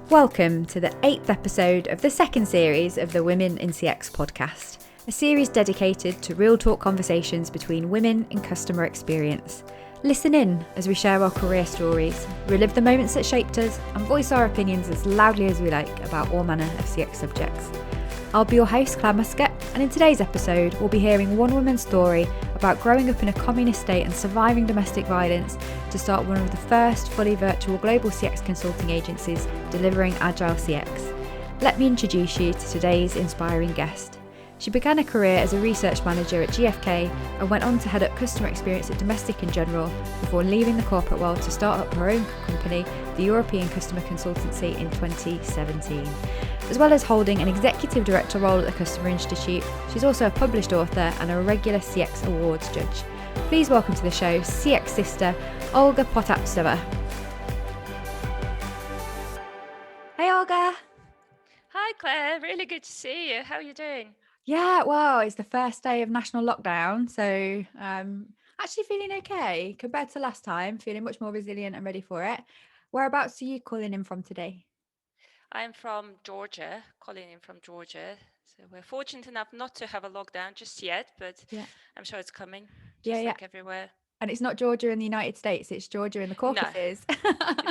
Welcome to the 8th episode of the second series of the Women in CX podcast, a series dedicated to real talk conversations between women in customer experience. Listen in as we share our career stories, relive the moments that shaped us, and voice our opinions as loudly as we like about all manner of CX subjects. I'll be your host, Clare Muscutt, and in today's episode, we'll be hearing one woman's story about growing up in a communist state and surviving domestic violence to start one of the first fully virtual global CX consulting agencies delivering Agile CX. Let me introduce you to today's inspiring guest. She began a career as a research manager at GfK and went on to head up customer experience at Domestic in General before leaving the corporate world to start up her own company, the European Customer Consultancy, in 2017. As well as holding an executive director role at the Customer Institute, she's also a published author and a regular CX awards judge. Please welcome to the show CX sister Olga Potaptseva. Hey Olga. Hi Claire, really good to see you. How are you doing? Yeah, well, it's the first day of national lockdown, so actually feeling okay compared to last time, feeling much more resilient and ready for it. Whereabouts are you calling in from today? I'm from Georgia, calling in from Georgia. So we're fortunate enough not to have a lockdown just yet, but Yeah. I'm sure it's coming, Yeah, just yeah. like everywhere. And it's not Georgia in the United States, it's Georgia in the No, Caucasus.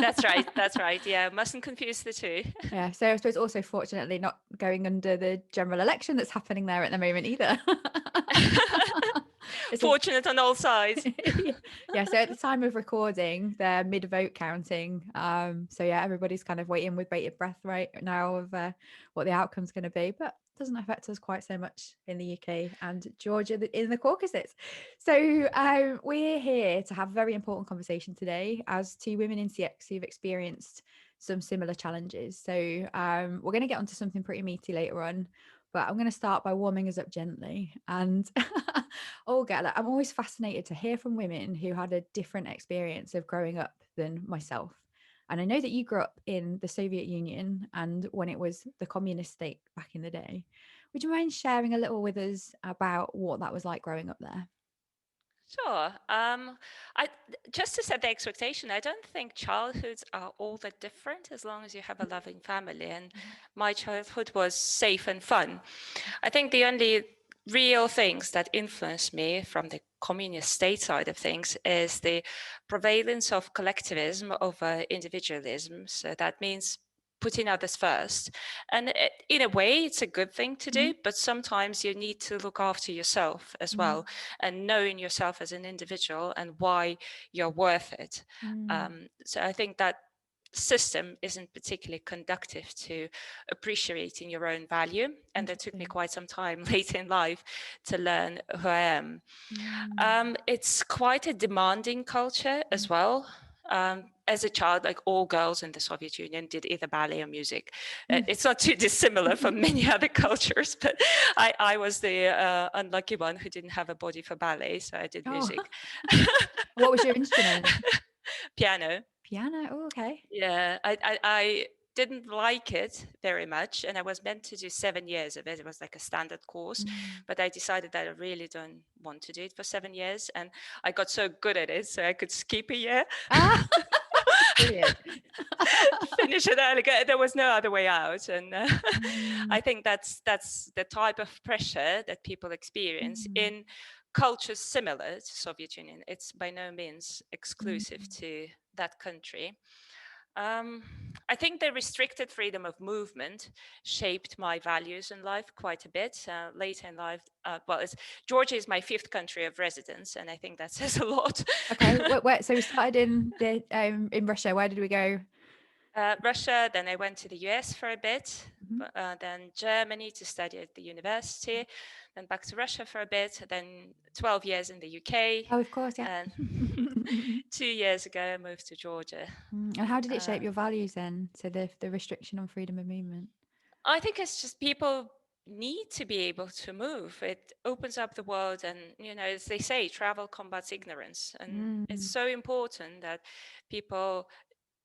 that's right, that's right. Yeah, mustn't confuse the two. Yeah, so I suppose also fortunately not going under the general election that's happening there at the moment either. It's a, Fortunate on all sides. yeah, so at the time of recording, they're mid-vote counting. So yeah, everybody's kind of waiting with bated breath right now of what the outcome's going to be, but it doesn't affect us quite so much in the UK and Georgia in the Caucasus. So we're here to have a very important conversation today as two women in CX who've experienced some similar challenges. So we're going to get onto something pretty meaty later on, but I'm going to start by warming us up gently. And Olga, I'm always fascinated to hear from women who had a different experience of growing up than myself. And I know that you grew up in the Soviet Union and when it was the communist state back in the day. Would you mind sharing a little with us about what that was like growing up there? Sure. I just to set the expectation, I don't think childhoods are all that different as long as you have a loving family. And my childhood was safe and fun. I think the only real things that influenced me from the communist state side of things is the prevalence of collectivism over individualism. So that means putting others first. And in a way, it's a good thing to do, but sometimes you need to look after yourself as well, and knowing yourself as an individual and why you're worth it. So I think that system isn't particularly conducive to appreciating your own value. And that took me quite some time later in life to learn who I am. It's quite a demanding culture as well. As a child, like all girls in the Soviet Union did either ballet or music. It's not too dissimilar from many other cultures, but I was the unlucky one who didn't have a body for ballet, so I did music. What was your instrument? Piano. Piano. Oh, okay. Yeah, I didn't like it very much, and I was meant to do 7 years of it. It was like a standard course, but I decided that I really don't want to do it for 7 years, and I got so good at it, so I could skip a year. Brilliant. Finish it early. There was no other way out, and I think that's the type of pressure that people experience in cultures similar to Soviet Union. It's by no means exclusive to that country. I think the restricted freedom of movement shaped my values in life quite a bit. Later in life, Georgia is my 5th country of residence, and I think that says a lot. Okay, so we started in Russia. Where did we go? Russia, then I went to the US for a bit, then Germany to study at the university, then back to Russia for a bit, then 12 years in the UK. Oh, of course, yeah. And 2 years ago, I moved to Georgia. And how did it shape your values then? So the restriction on freedom of movement. I think it's just people need to be able to move. It opens up the world, and as they say, travel combats ignorance, and it's so important that people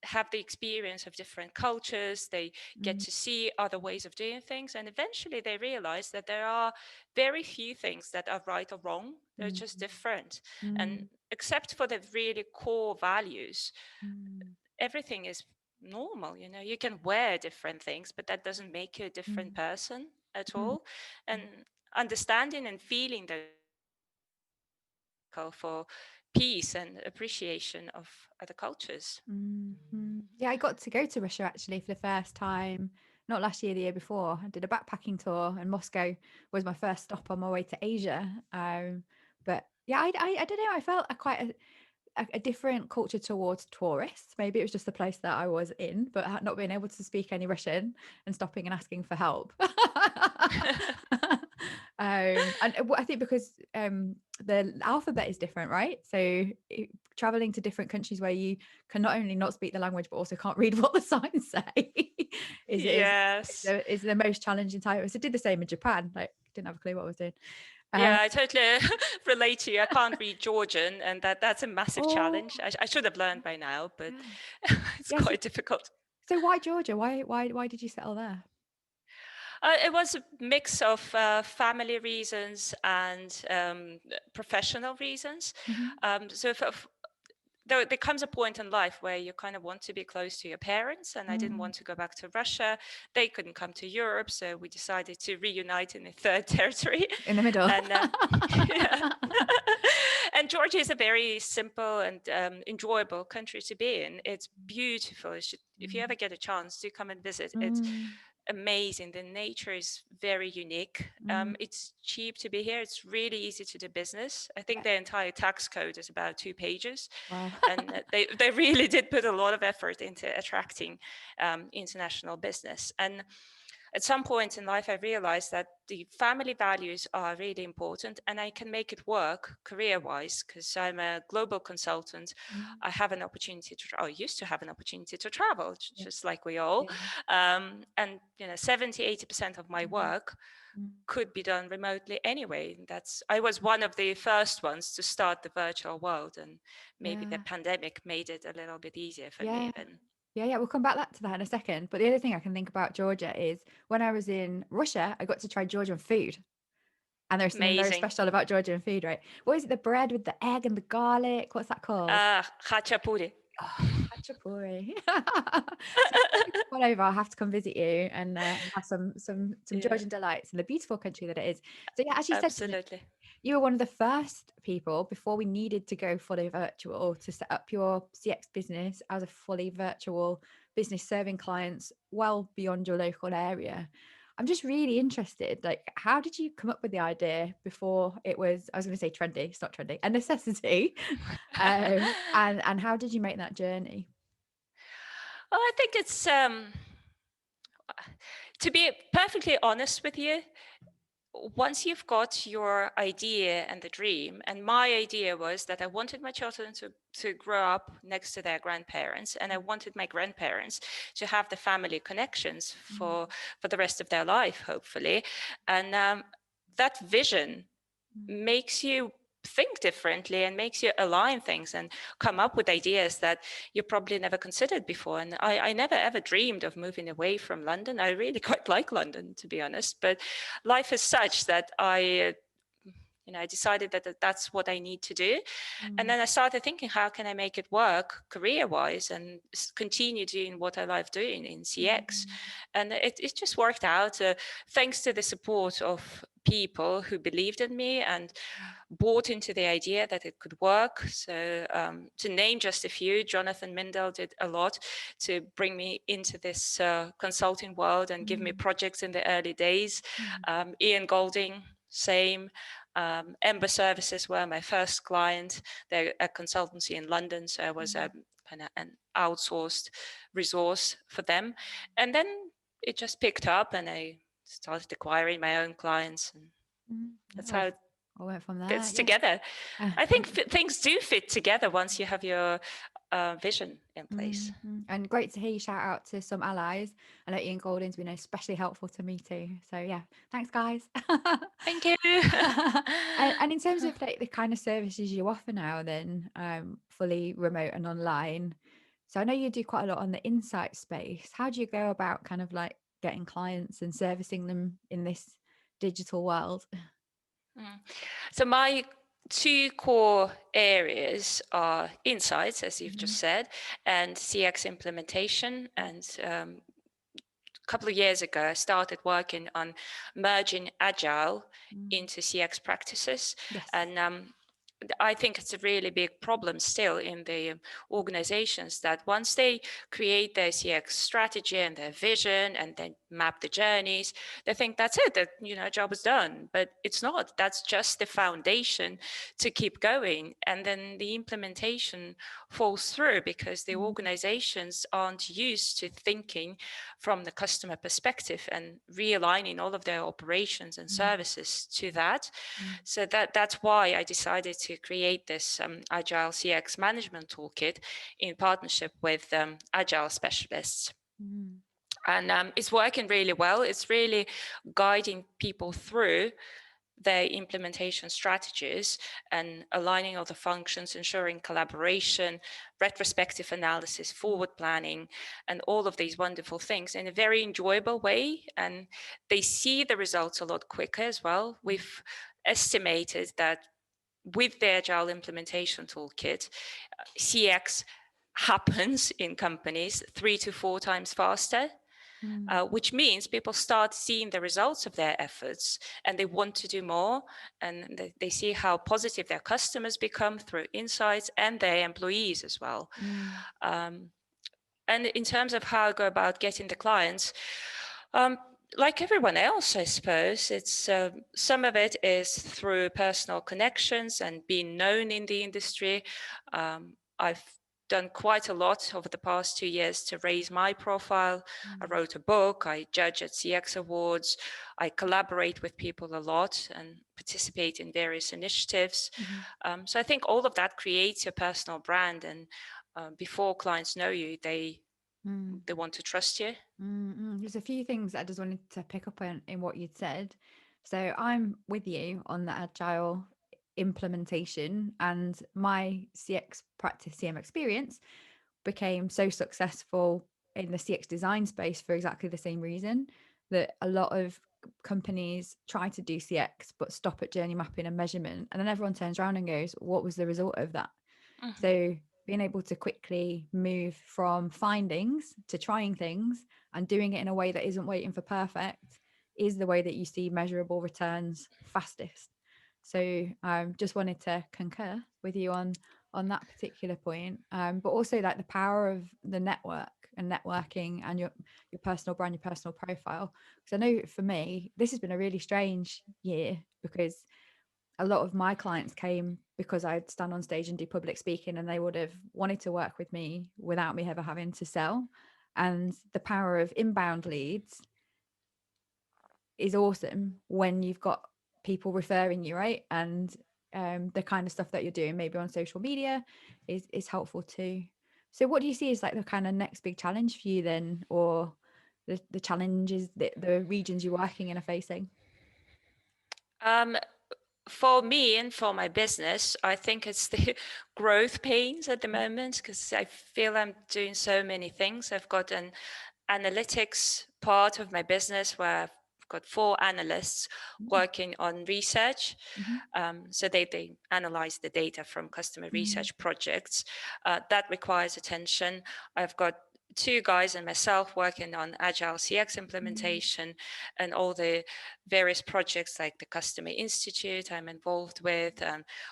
have the experience of different cultures. They get to see other ways of doing things, and eventually they realize that there are very few things that are right or wrong. They're just different, and except for the really core values, everything is normal. You can wear different things, but that doesn't make you a different person at Mm. all. And understanding and feeling those for peace and appreciation of other cultures. Yeah, I got to go to Russia actually for the first time, not last year, the year before. I did a backpacking tour, and Moscow was my first stop on my way to Asia. But yeah, I don't know. I felt a different culture towards tourists. Maybe it was just the place that I was in, but not being able to speak any Russian and stopping and asking for help. And I think because the alphabet is different, right? So traveling to different countries where you can not only not speak the language but also can't read what the signs say Yes. is the most challenging time. So I did the same in Japan. Like, didn't have a clue what I was doing. Yeah, I totally relate to you. I can't read Georgian, and that's a massive Oh, challenge. I should have learned by now, but yeah. it's Yeah. quite difficult. So why Georgia? Why did you settle there? It was a mix of family reasons and professional reasons. So there comes a point in life where you kind of want to be close to your parents, and I didn't want to go back to Russia. They couldn't come to Europe, so we decided to reunite in a third territory. In the middle. And yeah. And Georgia is a very simple and enjoyable country to be in. It's beautiful. If you ever get a chance to come and visit, it's amazing. The nature is very unique. It's cheap to be here. It's really easy to do business. I think the entire tax code is about 2 pages. Wow. And they really did put a lot of effort into attracting international business. And at some point in life, I realized that the family values are really important, and I can make it work career-wise because I'm a global consultant. I have an opportunity I used to have an opportunity to travel, Yeah. just like we all. And 70-80% of my work could be done remotely anyway. I was one of the first ones to start the virtual world, and maybe the Yeah. pandemic made it a little bit easier for Yeah. me then. Yeah, we'll come back to that in a second. But the other thing I can think about Georgia is when I was in Russia, I got to try Georgian food. And there's something very Amazing. special about Georgian food, right? What is it? The bread with the egg and the garlic? What's that called? Khachapuri. Oh, hachapuri. So next time I come over, I'll have to come visit you and have some Yeah, Georgian delights in the beautiful country that it is. So yeah, as you said to me, absolutely. you were one of the first people before we needed to go fully virtual to set up your CX business as a fully virtual business serving clients well beyond your local area. I'm just really interested, like, how did you come up with the idea before it was, I was going to say trendy, it's not trendy, a necessity? And how did you make that journey? Well, I think it's to be perfectly honest with you, once you've got your idea and the dream, and my idea was that I wanted my children to grow up next to their grandparents, and I wanted my grandparents to have the family connections for the rest of their life, hopefully. And that vision makes you think differently and makes you align things and come up with ideas that you probably never considered before. And I never ever dreamed of moving away from London. I really quite like London, to be honest, but life is such that I decided that that's what I need to do. And then I started thinking, how can I make it work career-wise and continue doing what I love doing in CX? And it just worked out thanks to the support of people who believed in me and bought into the idea that it could work. So to name just a few, Jonathan Mindell did a lot to bring me into this consulting world and give me projects in the early days. Ian Golding, same. Ember Services were my first client. They're a consultancy in London, so I was an outsourced resource for them. And then it just picked up, and I started acquiring my own clients, and that's how it I went from there. fits Yeah. together. I think things do fit together once you have your vision in place. And great to hear you shout out to some allies. I know Ian Golding's been especially helpful to me too. So yeah, thanks guys. Thank you. And in terms of like the kind of services you offer now, then fully remote and online. So I know you do quite a lot on the insight space. How do you go about kind of like getting clients and servicing them in this digital world? So my two core areas are insights, as you've just said, and CX implementation. And a couple of years ago, I started working on merging Agile into CX practices. Yes. And I think it's a really big problem still in the organizations that once they create their CX strategy and their vision and then map the journeys, they think that's it, that, job is done. But it's not. That's just the foundation to keep going. And then the implementation falls through because the organizations aren't used to thinking from the customer perspective and realigning all of their operations and services to that. So that's why I decided to create this Agile CX management toolkit in partnership with Agile specialists. And it's working really well. It's really guiding people through their implementation strategies and aligning all the functions, ensuring collaboration, retrospective analysis, forward planning, and all of these wonderful things in a very enjoyable way. And they see the results a lot quicker as well. We've estimated that with the Agile implementation toolkit, CX happens in companies 3 to 4 times faster. Which means people start seeing the results of their efforts and they want to do more, and they see how positive their customers become through insights and their employees as well. And in terms of how I go about getting the clients, like everyone else, I suppose, it's some of it is through personal connections and being known in the industry. I've done quite a lot over the past 2 years to raise my profile. I wrote a book, I judge at CX Awards, I collaborate with people a lot and participate in various initiatives. So I think all of that creates your personal brand, and before clients know you, they want to trust you. There's a few things I just wanted to pick up on in what you'd said. So I'm with you on the Agile implementation, and my CX practice CM experience became so successful in the CX design space for exactly the same reason, that a lot of companies try to do CX but stop at journey mapping and measurement, and then everyone turns around and goes, what was the result of that? So being able to quickly move from findings to trying things and doing it in a way that isn't waiting for perfect is the way that you see measurable returns fastest. So just wanted to concur with you on that particular point, but also like the power of the network and networking and your personal brand, your personal profile. Because I know for me, this has been a really strange year, because a lot of my clients came because I'd stand on stage and do public speaking, and they would have wanted to work with me without me ever having to sell. And the power of inbound leads is awesome when you've got people referring you, right? And the kind of stuff that you're doing maybe on social media is helpful too. So what do you see as like the kind of next big challenge for you then, or the challenges that the regions you're working in are facing? For me and for my business, I think it's the growth pains at the moment, because I feel I'm doing so many things. I've got an analytics part of my business where I've got 4 analysts working on research. So they analyze the data from customer research projects. That requires attention. I've got 2 guys and myself working on Agile CX implementation and all the various projects like the Customer Institute I'm involved with.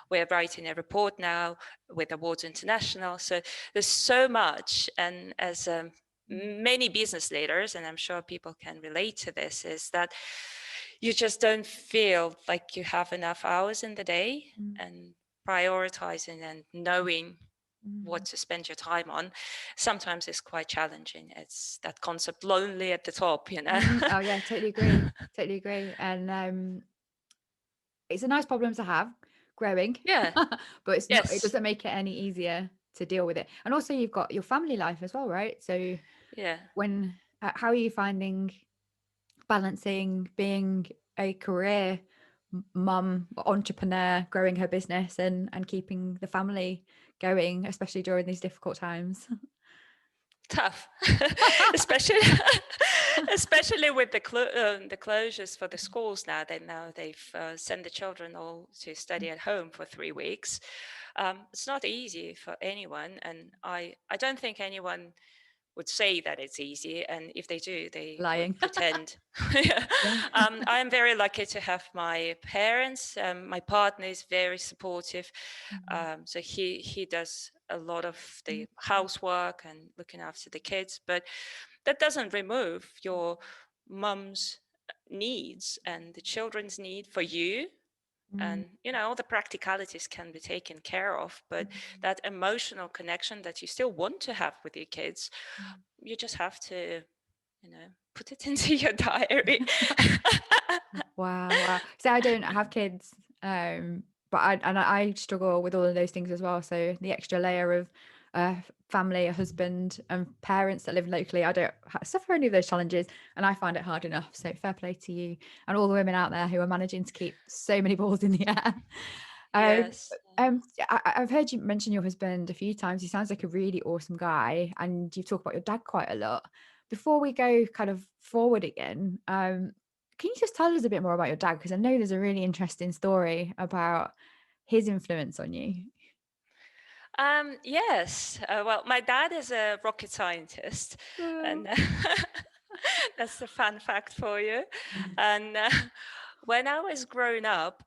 We're writing a report now with Awards International. So there's so much. And as many business leaders, and I'm sure people can relate to this, is that you just don't feel like you have enough hours in the day, and prioritizing and knowing what to spend your time on sometimes is quite challenging. It's that concept lonely at the top, Oh yeah, totally agree. And it's a nice problem to have, growing. Yeah. But it's not, it Yes. doesn't make it any easier to deal with it. And also you've got your family life as well, right? So Yeah. when how are you finding balancing being a career mum, entrepreneur, growing her business, and keeping the family going, especially during these difficult times? Tough, especially especially with the closures for the schools now. They've sent the children all to study at home for 3 weeks. It's not easy for anyone, and I don't think anyone would say that it's easy, and if they do, they would Lying. pretend. Yeah. Yeah. I am very lucky to have my parents. My partner is very supportive, so he does a lot of the housework and looking after the kids, but that doesn't remove your mum's needs and the children's need for you. And all the practicalities can be taken care of, but that emotional connection that you still want to have with your kids, you just have to put it into your diary. Wow, wow. So I don't have kids, but I struggle with all of those things as well. So the extra layer of family, a husband, and parents that live locally, I don't suffer any of those challenges, and I find it hard enough. So fair play to you and all the women out there who are managing to keep so many balls in the air. Yes. I've heard you mention your husband a few times. He sounds like a really awesome guy, and you talk about your dad quite a lot. Before we go kind of forward again, can you just tell us a bit more about your dad? Because I know there's a really interesting story about his influence on you. Yes. Well, my dad is a rocket scientist, Oh. and that's the fun fact for you. And when I was growing up,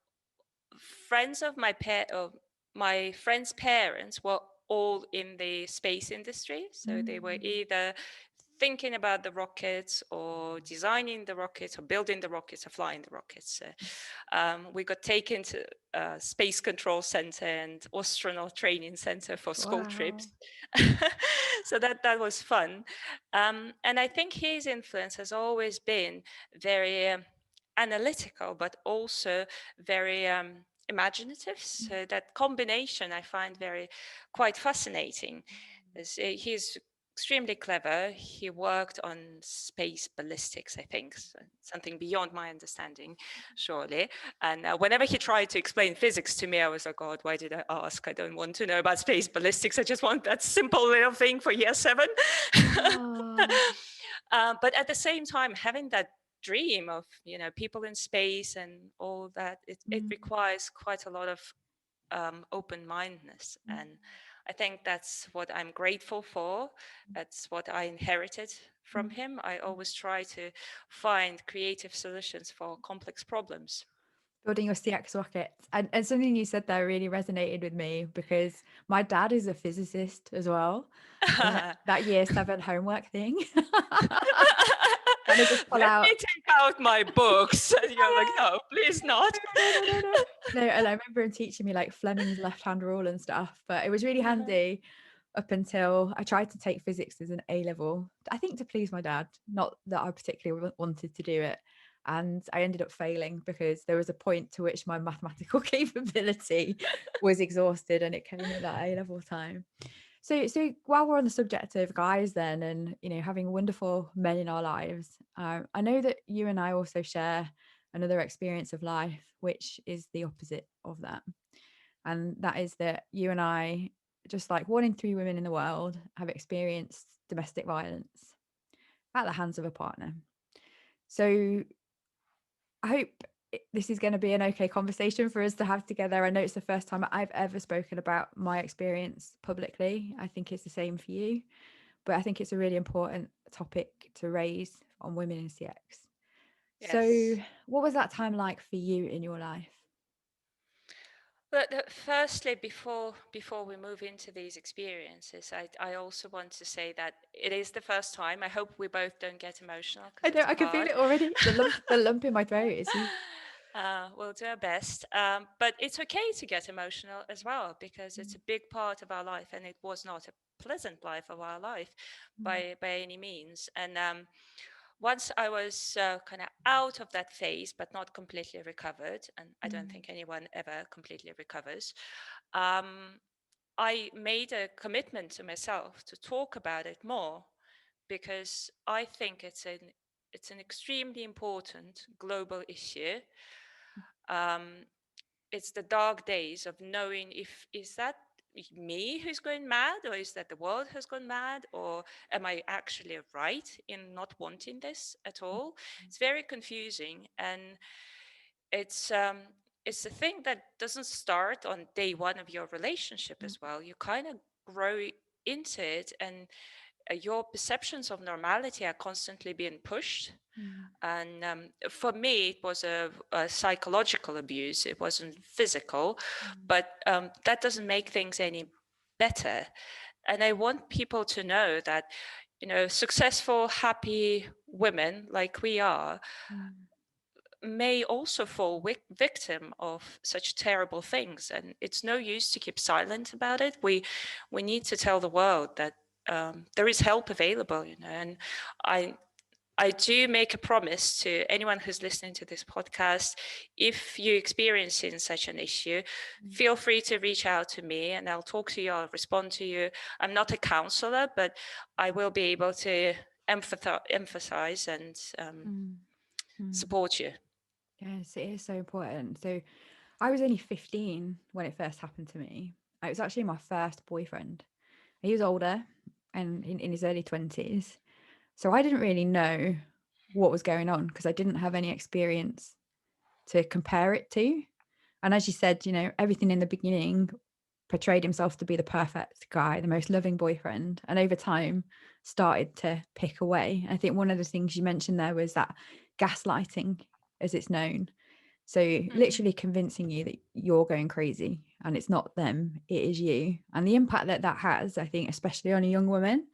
friends of my friends' parents were all in the space industry. So they were either thinking about the rockets or designing the rockets or building the rockets or flying the rockets. We got taken to Space Control Center and Astronaut Training Center for school Wow. trips. So that was fun. And I think his influence has always been very analytical, but also very imaginative. So that combination I find quite fascinating. He's extremely clever. He worked on space ballistics, I think, something beyond my understanding, surely. And whenever he tried to explain physics to me, I was like, God, why did I ask? I don't want to know about space ballistics. I just want that simple little thing for year 7. Oh. But at the same time, having that dream of people in space and all that, it requires quite a lot of open-mindedness, and I think that's what I'm grateful for. That's what I inherited from him. I always try to find creative solutions for complex problems. Building your CX rocket. And something you said there really resonated with me because my dad is a physicist as well. And that year 7 homework thing. Kind of just pull Let out. me take out my books. And you're like, no, please not. No. No, and I remember him teaching me like Fleming's left-hand rule and stuff, but it was really handy up until I tried to take physics as an A level. I think to please my dad, not that I particularly wanted to do it. And I ended up failing because there was a point to which my mathematical capability was exhausted and it came at that A level time. So while we're on the subject of guys then, and having wonderful men in our lives, I know that you and I also share another experience of life which is the opposite of that, and that is that you and I, just like 1 in 3 women in the world, have experienced domestic violence at the hands of a partner. So I hope this is going to be an okay conversation for us to have together. I know it's the first time I've ever spoken about my experience publicly. I think it's the same for you, but I think it's a really important topic to raise on women in CX. So, Yes. what was that time like for you in your life? But firstly, before we move into these experiences, I also want to say that it is the first time. I hope we both don't get emotional I because know it's I can feel hard. it already. The lump in my throat is huge. We'll do our best. But it's okay to get emotional as well because it's a big part of our life, and it was not a pleasant life of our life by any means. And once I was kind of out of that phase, but not completely recovered, and I don't think anyone ever completely recovers, I made a commitment to myself to talk about it more because I think it's an extremely important global issue. Um, it's the dark days of knowing if is that me who's going mad, or is that the world has gone mad, or am I actually right in not wanting this at all? It's very confusing, and it's it's a thing that doesn't start on day one of your relationship as well. You kind of grow into it, and your perceptions of normality are constantly being pushed. And for me, it was a psychological abuse. It wasn't physical, but that doesn't make things any better. And I want people to know that, successful, happy women like we are may also fall victim of such terrible things, and it's no use to keep silent about it. We need to tell the world that there is help available, and I do make a promise to anyone who's listening to this podcast: if you're experiencing such an issue, feel free to reach out to me, and I'll talk to you, I'll respond to you. I'm not a counselor, but I will be able to emphasize and support you. Yes, it is so important. So I was only 15 when it first happened to me. It was actually my first boyfriend. He was older and in his early 20s. So I didn't really know what was going on because I didn't have any experience to compare it to. And as you said, everything in the beginning portrayed himself to be the perfect guy, the most loving boyfriend. And over time started to pick away. I think one of the things you mentioned there was that gaslighting, as it's known. So literally convincing you that you're going crazy and it's not them, it is you. And the impact that has, I think, especially on a young woman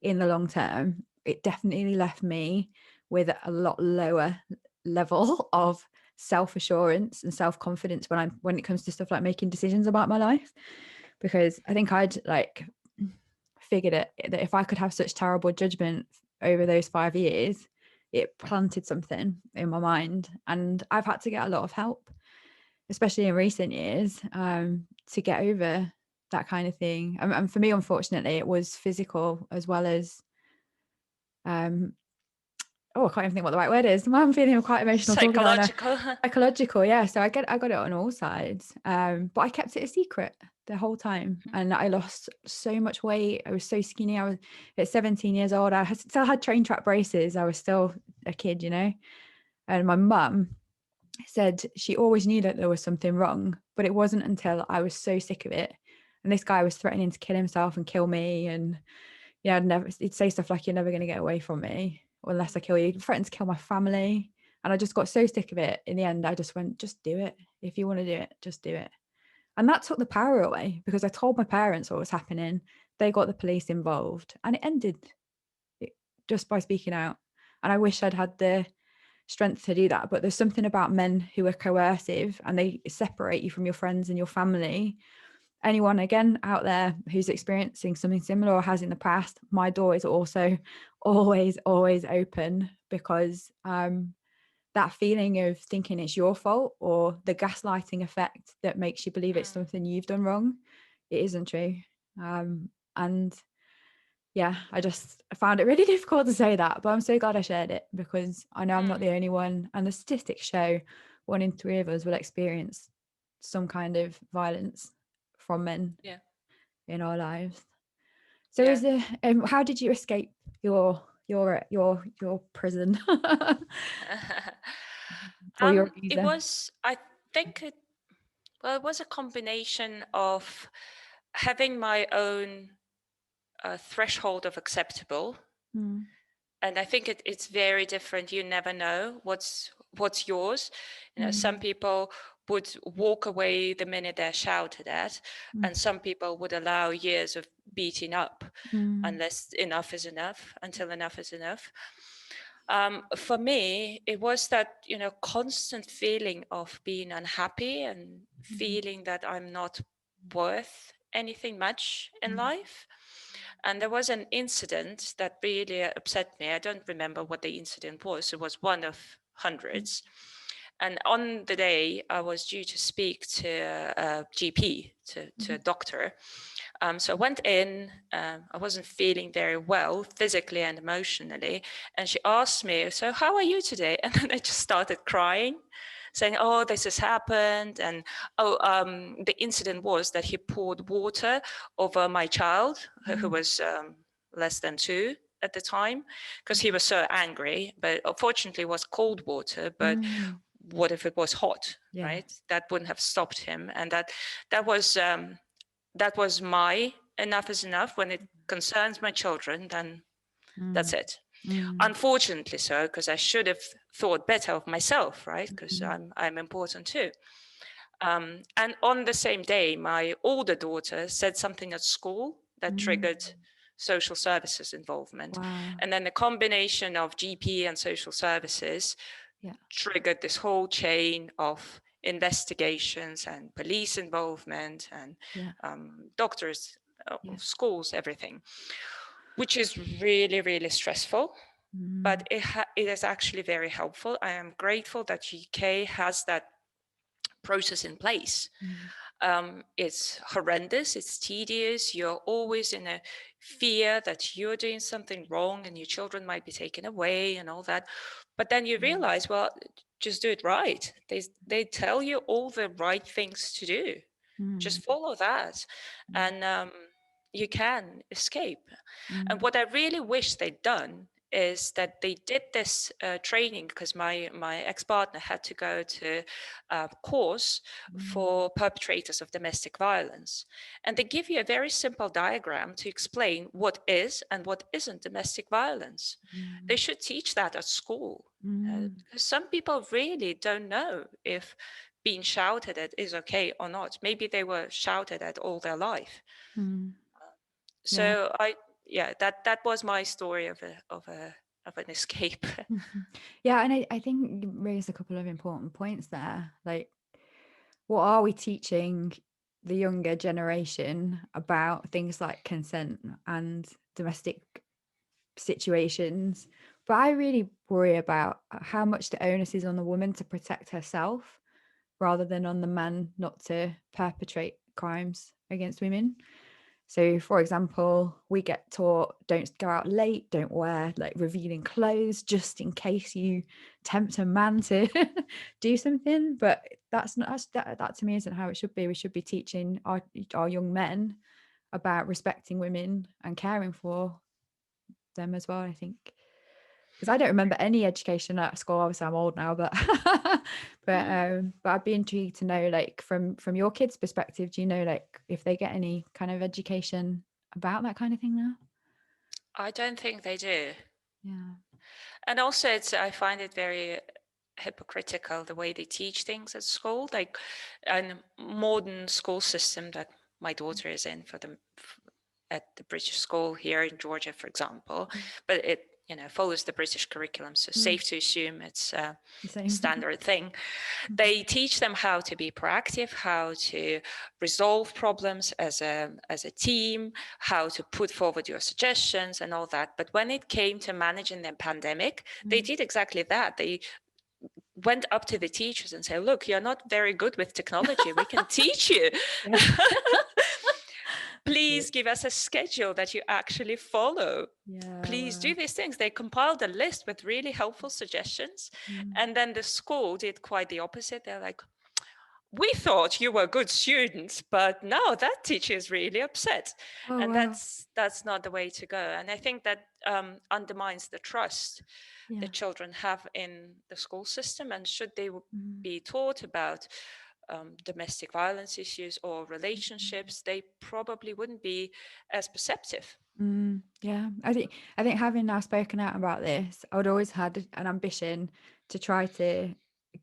in the long term, it definitely left me with a lot lower level of self-assurance and self-confidence when it comes to stuff like making decisions about my life. Because I think I'd figured it that if I could have such terrible judgment over those 5 years, it planted something in my mind. And I've had to get a lot of help, especially in recent years, to get over that kind of thing. And for me, unfortunately, it was physical as well as I can't even think what the right word is. I'm feeling quite emotional talking about it. Psychological, yeah. So I got it on all sides, but I kept it a secret the whole time, and I lost so much weight. I was so skinny. I was at 17 years old. I still had train track braces. I was still a kid, And my mum said she always knew that there was something wrong, but it wasn't until I was so sick of it. And this guy was threatening to kill himself and kill me, and he'd say stuff like, "You're never going to get away from me unless I kill you." He threatened to kill my family. And I just got so sick of it. In the end, I just went, just do it. If you want to do it, just do it. And that took the power away because I told my parents what was happening. They got the police involved, and it ended just by speaking out. And I wish I'd had the strength to do that. But there's something about men who are coercive and they separate you from your friends and your family. Anyone again out there who's experiencing something similar or has in the past, my door is also always open, because that feeling of thinking it's your fault or the gaslighting effect that makes you believe it's something you've done wrong, it isn't true. And yeah, I found it really difficult to say that, but I'm so glad I shared it, because I know I'm not the only one, and the statistics show 1 in 3 of us will experience some kind of violence from men in our lives. So is there how did you escape your prison? Or your visa? It was, I think it was a combination of having my own threshold of acceptable. And I think it's very different. You never know what's yours. Some people would walk away the minute they're shouted at, and some people would allow years of beating up until enough is enough. For me, it was that, constant feeling of being unhappy and feeling that I'm not worth anything much in life. And there was an incident that really upset me. I don't remember what the incident was. It was one of hundreds. And on the day I was due to speak to a GP, to a doctor. So I went in, I wasn't feeling very well physically and emotionally. And she asked me, "So how are you today?" And then I just started crying. saying, oh, this has happened. And the incident was that he poured water over my child, who was less than 2 at the time, because he was so angry. But unfortunately, it was cold water. But what if it was hot, right? That wouldn't have stopped him. And that was my enough is enough. When it concerns my children, then that's it. Unfortunately so, because I should have thought better of myself, right? Because I'm important too. And on the same day, my older daughter said something at school that triggered social services involvement. Wow. And then the combination of GP and social services triggered this whole chain of investigations and police involvement and doctors, schools, everything, which is really, really stressful. But it is actually very helpful. I am grateful that UK has that process in place. It's horrendous, it's tedious, you're always in a fear that you're doing something wrong and your children might be taken away and all that. But then you realize, well, just do it right. They tell you all the right things to do. Just follow that, and you can escape. And what I really wish they'd done is that they did this training, because my ex-partner had to go to a course for perpetrators of domestic violence. And they give you a very simple diagram to explain what is and what isn't domestic violence. They should teach that at school. Because some people really don't know if being shouted at is okay or not. Maybe they were shouted at all their life. So that was my story of an escape. Yeah, and I think you raised a couple of important points there. Like, what are we teaching the younger generation about things like consent and domestic situations? But I really worry about how much the onus is on the woman to protect herself rather than on the man not to perpetrate crimes against women. So, for example, we get taught don't go out late, don't wear like revealing clothes just in case you tempt a man to do something. But that's not that to me isn't how it should be. We should be teaching our young men about respecting women and caring for them as well, I think. Because I don't remember any education at school. Obviously, I'm old now, but but I'd be intrigued to know, like, from your kids' perspective, do you know, like, if they get any kind of education about that kind of thing now? I don't think they do. Yeah. And also, I find it very hypocritical the way they teach things at school, like a modern school system that my daughter is in at the British school here in Georgia, for example, but it follows the British curriculum, so safe to assume it's a standard thing. They teach them how to be proactive, how to resolve problems as a team, how to put forward your suggestions and all that. But when it came to managing the pandemic, they did exactly that. They went up to the teachers and said, look, you're not very good with technology. We can teach you. Please give us a schedule that you actually follow. Please do these things. They compiled a list with really helpful suggestions. And then the school did quite the opposite. They're like, we thought you were good students, but now that teacher is really upset. That's not the way to go. And I think that undermines the trust that children have in the school system. And should they be taught about domestic violence issues or relationships, they probably wouldn't be as perceptive. Yeah, I think having now spoken out about this, I would always had an ambition to try to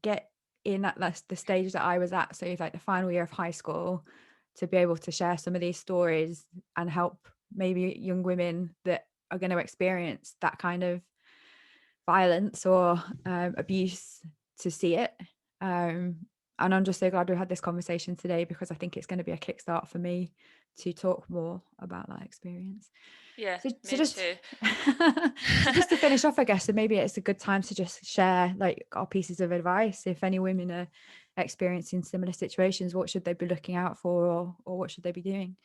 get in at the stage that I was at, so it's like the final year of high school, to be able to share some of these stories and help maybe young women that are going to experience that kind of violence or abuse to see it. And I'm just so glad we had this conversation today, because I think it's going to be a kickstart for me to talk more about that experience. Yeah, so me just too. so just to finish off, I guess, so maybe it's a good time to just share like our pieces of advice. If any women are experiencing similar situations, what should they be looking out for, or what should they be doing?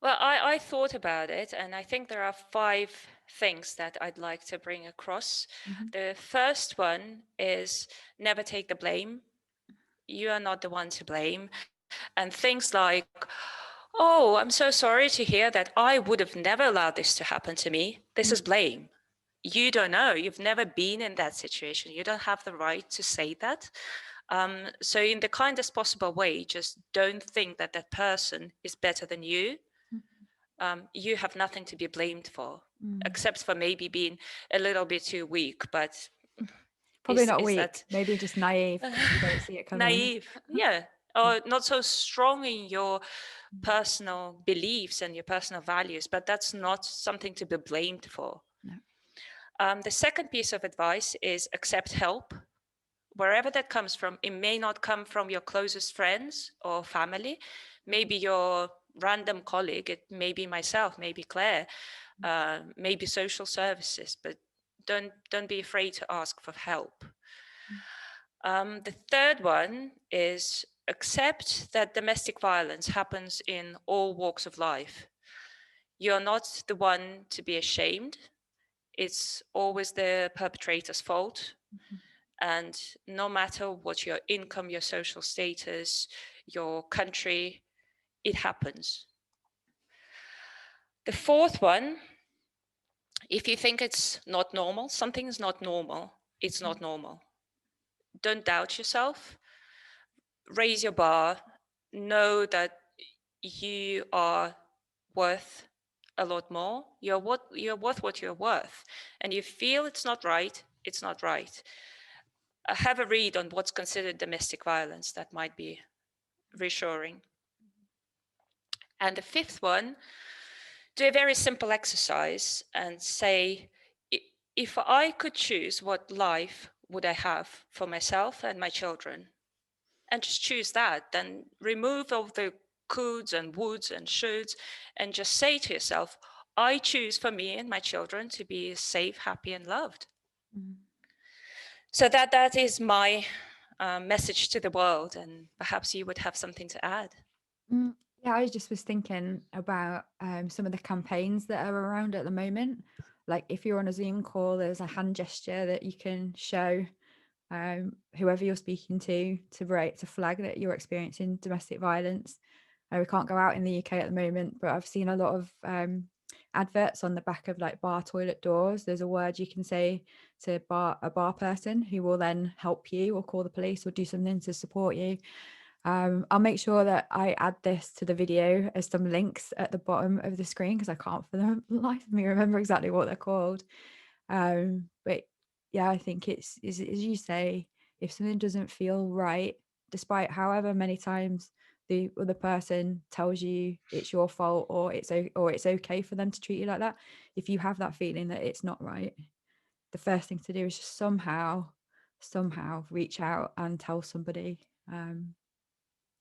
Well, I thought about it, and I think there are 5 things that I'd like to bring across. The first one is never take the blame. You are not the one to blame. And things like, oh, I'm so sorry to hear that. I would have never allowed this to happen to me. This is blame. You don't know. You've never been in that situation. You don't have the right to say that. So in the kindest possible way, just don't think that that person is better than you. You have nothing to be blamed for, except for maybe being a little bit too weak. But Probably not is weak, that maybe just naive. You don't see it coming. naive? Yeah, or not so strong in your personal beliefs and your personal values. But that's not something to be blamed for. No. The second piece of advice is accept help. Wherever that comes from, it may not come from your closest friends or family, maybe your random colleague, it may be myself, maybe Claire, maybe social services, but don't be afraid to ask for help. The third one is accept that domestic violence happens in all walks of life. You're not the one to be ashamed. It's always the perpetrator's fault. And no matter what your income, your social status, your country, it happens. The fourth one, if you think it's not normal, something is not normal, it's not normal. Don't doubt yourself. Raise your bar. Know that you are worth a lot more. You're worth what you're worth. And you feel it's not right, it's not right. Have a read on what's considered domestic violence. That might be reassuring. And the fifth one, do a very simple exercise and say, if I could choose, what life would I have for myself and my children? And just choose that. Then remove all the coulds and woulds and shoulds and just say to yourself, I choose for me and my children to be safe, happy, and loved. So that is my message to the world, and perhaps you would have something to add. Yeah, I just was thinking about some of the campaigns that are around at the moment. Like if you're on a Zoom call, there's a hand gesture that you can show whoever you're speaking to flag that you're experiencing domestic violence. We can't go out in the UK at the moment, but I've seen a lot of adverts on the back of like bar toilet doors. There's a word you can say to a bar person who will then help you or call the police or do something to support you. I'll make sure that I add this to the video as some links at the bottom of the screen because I can't for the life of me remember exactly what they're called. But yeah, I think it's as you say, if something doesn't feel right, despite however many times the other person tells you it's your fault or it's okay for them to treat you like that, if you have that feeling that it's not right, the first thing to do is just somehow reach out and tell somebody,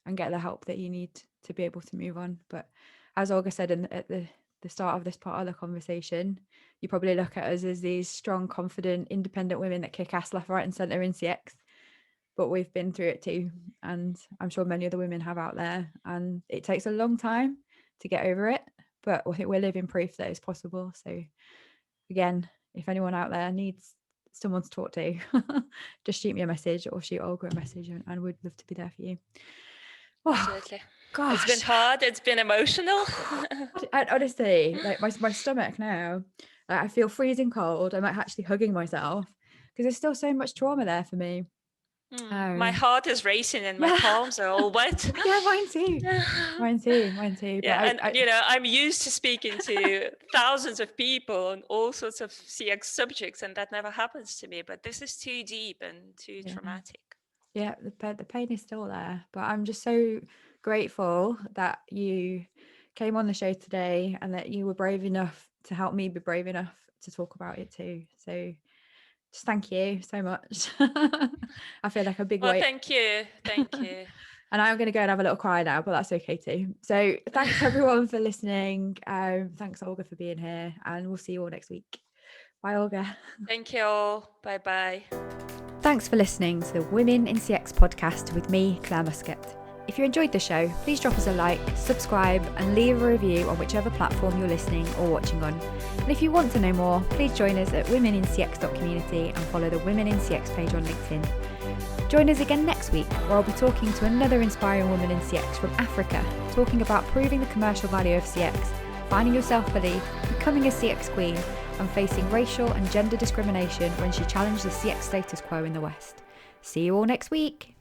and get the help that you need to be able to move on. But as Olga said at the start of this part of the conversation, you probably look at us as these strong, confident, independent women that kick ass left, right and centre in CX. But we've been through it too. And I'm sure many other women have out there. And it takes a long time to get over it. But I think we're living proof that it's possible. So again, if anyone out there needs someone to talk to, just shoot me a message or shoot Olga a message and we'd love to be there for you. Oh, absolutely. Gosh. It's been hard. It's been emotional. Honestly, like my stomach now, like I feel freezing cold. I'm like actually hugging myself because there's still so much trauma there for me. My heart is racing and my palms are all wet. Yeah, mine too. Mine too. Yeah, but I'm used to speaking to thousands of people on all sorts of CX subjects, and that never happens to me. But this is too deep and too traumatic. Yeah, the pain is still there, but I'm just so grateful that you came on the show today and that you were brave enough to help me be brave enough to talk about it too. So just thank you so much. I feel like a big weight. Thank you. And I'm going to go and have a little cry now, but that's okay too. So thanks everyone for listening. Thanks Olga for being here, and we'll see you all next week. Bye Olga. Thank you all. Bye. Thanks for listening to the Women in CX podcast with me, Clare Muscutt. If you enjoyed the show, please drop us a like, subscribe, and leave a review on whichever platform you're listening or watching on. And if you want to know more, please join us at womeninCX.community and follow the Women in CX page on LinkedIn. Join us again next week, where I'll be talking to another inspiring woman in CX from Africa, talking about proving the commercial value of CX, finding your self-belief, becoming a CX queen, and facing racial and gender discrimination when she challenged the CX status quo in the West. See you all next week.